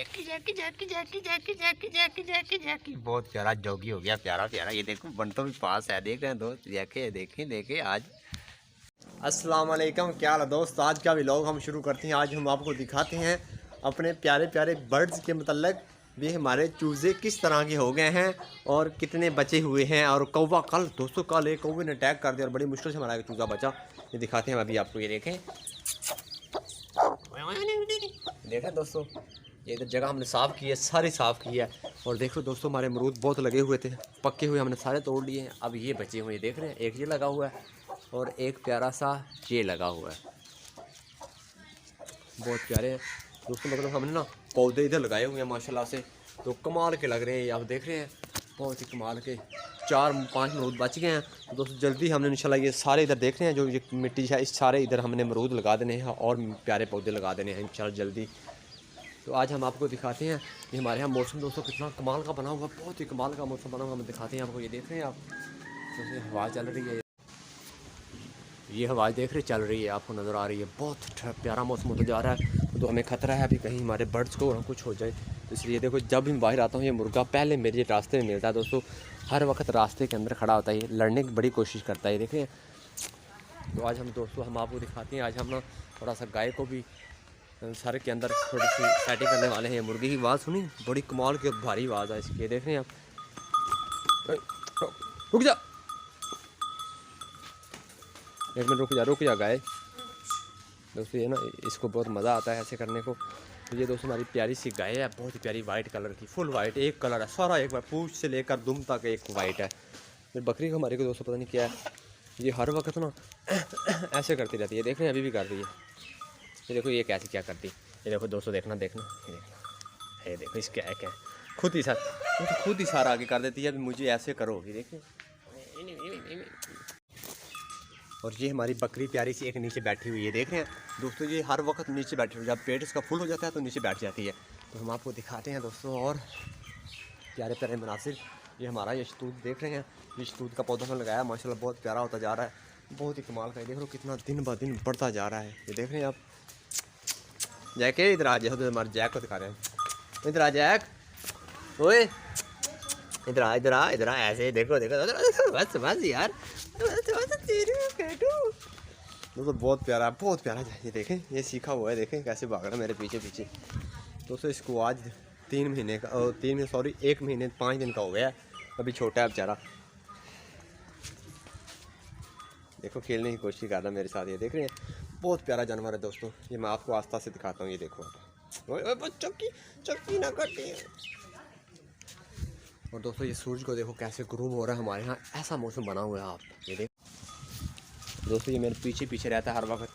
जैकी जैकी जैकी जैकी जैकी जैकी जैकी जैकी जैकी बहुत प्यारा जॉगी हो गया, प्यारा प्यारा। ये देखो बंटो भी पास है, देख रहे हैं दोस्त। देखे देखे देखे आज। अस्सलाम वालेकुम, क्या हाल है दोस्त। आज का व्लॉग हम शुरू करते हैं। आज हम आपको दिखाते हैं अपने प्यारे प्यारे बर्ड्स के मतलब भी हमारे चूज़े किस तरह के हो गए हैं और कितने बचे हुए हैं। और कौवा कल दोस्तों, कल एक कौवे ने अटैक कर दिया और बड़ी मुश्किल से हमारा एक चूज़ा बचा। ये दिखाते हैं अभी आपको, ये देखें। देखें दोस्तों, ये इधर जगह हमने साफ़ की है, सारी साफ़ की है। और देखो दोस्तों, हमारे अमरूद बहुत लगे हुए थे, पक्के हुए हमने सारे तोड़ लिए हैं। अब ये बचे हुए देख रहे हैं, एक ये लगा हुआ है और एक प्यारा सा ये लगा हुआ है। बहुत प्यारे हैं दोस्तों, मतलब हमने ना पौधे इधर लगाए हुए हैं माशाल्लाह से, तो कमाल के लग रहे हैं। आप देख रहे हैं, बहुत ही कमाल के 4-5 अमरूद बच गए हैं। तो दोस्तों जल्दी हमने इंशाल्लाह ये सारे इधर देख रहे हैं, जो ये मिट्टी है इस सारे इधर हमने अमरूद लगा देने हैं और प्यारे पौधे लगा देने हैं इंशाल्लाह जल्दी। तो आज हम आपको दिखाते हैं कि हमारे यहाँ मौसम दोस्तों कितना कमाल का बना हुआ, बहुत ही कमाल का मौसम बना हुआ। हम दिखाते हैं आपको, ये देख रहे हैं आप, तो हवा चल रही है, ये हवा देख रहे चल रही है, आपको नज़र आ रही है। बहुत प्यारा मौसम होता जा रहा है। तो हमें खतरा है अभी कहीं हमारे बर्ड्स को कुछ हो जाए, तो इसलिए देखो जब भी बाहर आता हूँ ये मुर्गा पहले मेरे रास्ते में मिलता है दोस्तों। हर वक्त रास्ते के अंदर खड़ा होता है, ये लड़ने की बड़ी कोशिश करता है, देख रहे हैं। तो आज हम दोस्तों हम आपको दिखाते हैं, आज हम ना थोड़ा सा गाय को भी सर के अंदर थोड़ी सी सेटिंग करने वाले हैं। मुर्गी की आवाज़ सुनी, बड़ी कमाल की भारी आवाज़ है इसकी, देख रहे हैं आप। रुक जा, एक मिनट रुक जा गाय। दोस्तों ये ना इसको बहुत मज़ा आता है ऐसे करने को। तो ये दोस्तों हमारी प्यारी सी गाय है, बहुत ही प्यारी वाइट कलर की, फुल वाइट, एक कलर है सारा, एक बार पूंछ से लेकर दुम तक एक वाइट है। फिर बकरी को हमारे को दोस्तों पता नहीं क्या है, ये हर वक्त ना ऐसे करती रहती है, देख रहे हैं अभी भी कर रही है। ये देखो ये कैसे क्या करती है, ये देखो दोस्तों, देखना देखना, ये देखो इसके क्या है, खुद ही सारा आगे कर देती है। अभी मुझे ऐसे करोगी, देखिए। और ये हमारी बकरी प्यारी सी एक नीचे बैठी हुई है, देख रहे हैं दोस्तों, ये हर वक्त नीचे बैठी हुई है। जब पेट इसका फुल हो जाता है तो नीचे बैठ जाती है। तो हम आपको दिखाते हैं दोस्तों और प्यारे प्यारे मनासिर। ये हमारा ये शतूत देख रहे हैं, ये शतूत का पौधा हमने लगाया, माशाल्लाह बहुत प्यारा होता जा रहा है, बहुत ही कमाल का। देख लो कितना दिन ब दिन बढ़ता जा रहा है, ये देख रहे हैं आप। जैके इधर आ जाओ, तो हमारे जैक को दिखा रहे हैं, इधर आ जैक, ओए इधर आ ऐसे देखो देखो, बस यार, दोस्तों बहुत प्यारा ये देखें, ये सीखा हुआ है, देखें कैसे भाग रहा है मेरे पीछे पीछे। दोस्तों इसको आज 1 महीने 5 दिन का हो गया है, अभी छोटा है बेचारा। देखो खेलने की कोशिश कर रहा है मेरे साथ, ये देख रहे हैं, बहुत प्यारा जानवर है दोस्तों। ये मैं आपको आस्ता से दिखाता हूँ, ये देखो, चक्की ना कटी। और दोस्तों ये सूरज को देखो कैसे गुरूब हो रहा है हमारे यहाँ, ऐसा मौसम बना हुआ है। आप ये देखो दोस्तों, ये मेरे पीछे पीछे रहता है हर वक्त,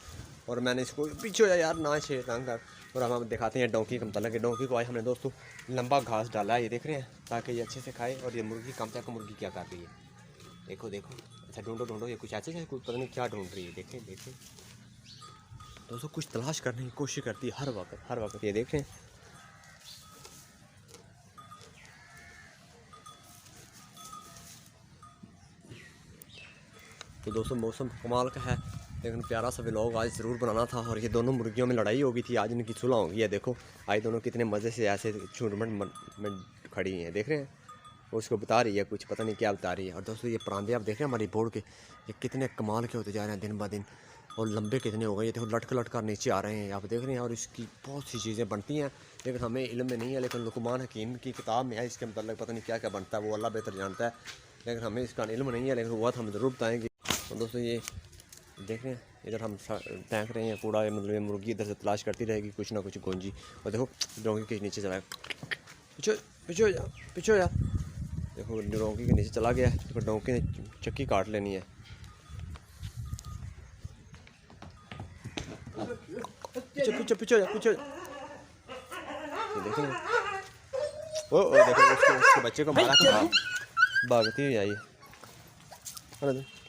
और मैंने इसको पीछे हो जा यार ना छे तंग कर। और हम दिखाते हैं डोंकी का मतलब, डोंकी को आज हमने दोस्तों लंबा घास डाला है, ये देख रहे हैं, ताकि ये अच्छे से खाए। और ये मुर्गी कम से कम मुर्गी क्या कर रही है, देखो देखो, अच्छा ढूंढो, ये कुछ ऐसे है, कुछ पता नहीं क्या ढूंढ रही है, देखें दोस्तों, कुछ तलाश करने की कोशिश करती है हर वक्त, ये देखें। तो दोस्तों मौसम कमाल का है, लेकिन प्यारा सा व्लॉग आज ज़रूर बनाना था। और ये दोनों मुर्गियों में लड़ाई हो गई थी, आज इनकी सुलह हो गई है। देखो आज दोनों कितने मज़े से ऐसे झुंड में खड़ी हैं, देख रहे हैं। वो उसको बता रही है कुछ, पता नहीं क्या बता रही है। और दोस्तों ये परांदे आप देख रहे हैं हमारी बोर्ड के, ये कितने कमाल के होते जा रहे हैं दिन ब दिन, और लंबे कितने हो गए। ये देखो लटक कर नीचे आ रहे हैं, आप देख रहे हैं। और इसकी बहुत सी चीज़ें बनती हैं, लेकिन हमें इल्म में नहीं है। लेकिन लुकमान हकीम की किताब में है, इसके मतलब पता नहीं क्या क्या बनता है, वो अल्लाह बेहतर जानता है, लेकिन हमें इसका इल्म नहीं है। लेकिन वो बात हम ज़रूर बताएँगे। और दोस्तों ये देख रहे हैं, इधर हम फेंक रहे हैं कूड़ा, मतलब ये मुर्गी इधर से तलाश करती रहेगी कुछ ना कुछ गूंजी। और देखो डोंकी के नीचे चला, पीछे हो जा, देखो डोंकी के नीचे चला गया है, तो डोंकी ने चक्की काट लेनी है। पीछे हो जा, देखें ओ देखो उसके बच्चे को मारा था, भागती हुई आई,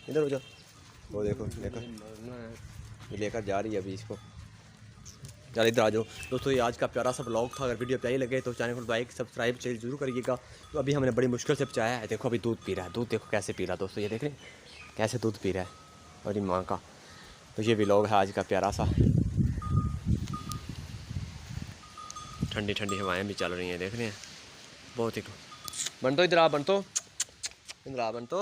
इधर हो जाओ, वो देखो ये लेकर जा रही है अभी इसको, चल इधर आ जाओ। दोस्तों ये आज का प्यारा सा ब्लॉग था, अगर वीडियो प्यारी लगे तो चैनल को लाइक सब्सक्राइब जरूर करिएगा। तो अभी हमने बड़ी मुश्किल से बचाया है, देखो अभी दूध पी रहा है, दूध देखो कैसे पी रहा है दोस्तों, ये देख रहे हैं कैसे दूध पी रहा है और माँ का। तो ये व्लॉग है आज का प्यारा सा। ठंडी ठंडी हवाएं भी चल रही हैं, देख रहे हैं। बहुत ही बनतो, इधर आ बनतो, इधर आ बनतो।